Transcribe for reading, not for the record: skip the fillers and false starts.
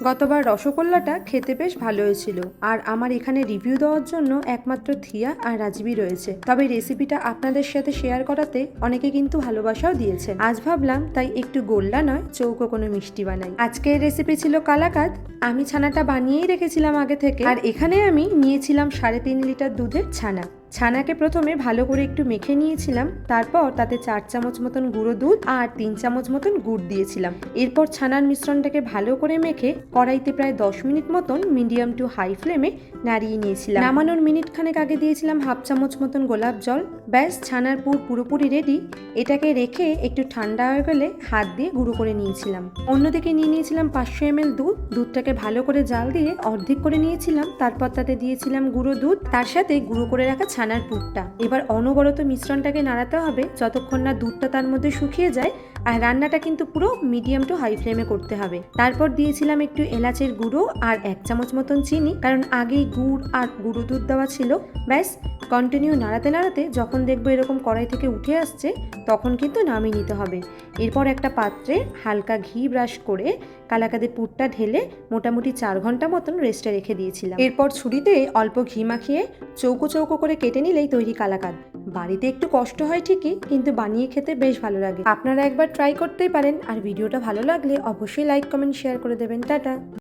গতবার রসগোল্লাটা খেতে বেশ ভালো হয়েছিল, আর আমার এখানে রিভিউ দেওয়ার জন্য একমাত্র থিয়া আর রাজবি রয়েছে। তবে রেসিপিটা আপনাদের সাথে শেয়ার করাতে অনেকে কিন্তু ভালোবাসাও দিয়েছেন। আজ ভাবলাম তাই একটু গোল্লা নয়, চৌকো কোনো মিষ্টি বানাই। আজকের রেসিপি ছিল কালাকাঁদ। আমি ছানাটা বানিয়েই রেখেছিলাম আগে থেকে, আর এখানে আমি নিয়েছিলাম 3.5 লিটার দুধের ছানা। ছানাকে প্রথমে ভালো করে একটু মেখে নিয়েছিলাম, তারপর তাতে 4 চামচ মতন গুঁড়ো দুধ আর 3 চামচ মতন গুড় দিয়েছিলাম। এরপর ছানার মিশ্রণটাকে ভালো করে মেখে কড়াইতে প্রায় 10 মিনিট মতন মিডিয়াম টু হাই ফ্লেমে নাড়িয়ে নিয়েছিলাম। নামানোর মিনিট খানেক আগে দিয়েছিলাম 1/2 চামচ মতন গোলাপ জল। ব্যাস, ছানার পুর পুরোপুরি রেডি। এটাকে রেখে একটু ঠান্ডা হয়ে গেলে হাত দিয়ে গুঁড়ো করে নিয়েছিলাম। অন্যদিকে নিয়ে নিয়েছিলাম 500 ml দুধ। দুধটাকে ভালো করে জাল দিয়ে অর্ধেক করে নিয়েছিলাম, তারপর তাতে দিয়েছিলাম গুঁড়ো দুধ, তার সাথে গুঁড়ো করে রাখা ছানার পুরটা। এবার অনবরত মিশ্রণটাকে নাড়াতে হবে যতক্ষণ না দুধটা তার মধ্যে শুকিয়ে যায়, আর রান্নাটা কিন্তু পুরো মিডিয়াম টু হাই ফ্লেমে করতে হবে। তারপর দিয়েছিলাম একটু এলাচের গুঁড়ো আর 1 চামচ মতন চিনি, কারণ আগেই গুড় আর গুঁড়ো দুধ দেওয়া ছিল। ব্যাস, কন্টিনিউ নাড়াতে নাড়াতে যখন দেখবো এরকম কড়াই থেকে উঠে আসছে, তখন কিন্তু নামিয়ে নিতে হবে। এরপর একটা পাত্রে হালকা ঘি ব্রাশ করে কালাকাঁদের পুরটা ঢেলে মোটামুটি 4 ঘন্টা মতন রেস্টে রেখে দিয়েছিলাম। এরপর ছুরিতে অল্প ঘি মাখিয়ে চৌকো চৌকো করে কেটে নিলেই তৈরি কালাকাঁদ। বাড়িতে একটু কষ্ট হয় ঠিকই, কিন্তু বানিয়ে খেতে বেশ ভালো লাগে। আপনারা একবার ট্রাই করতেই পারেন। আর ভিডিওটা ভালো লাগলে অবশ্যই লাইক, কমেন্ট, শেয়ার করে দেবেন। টাটা।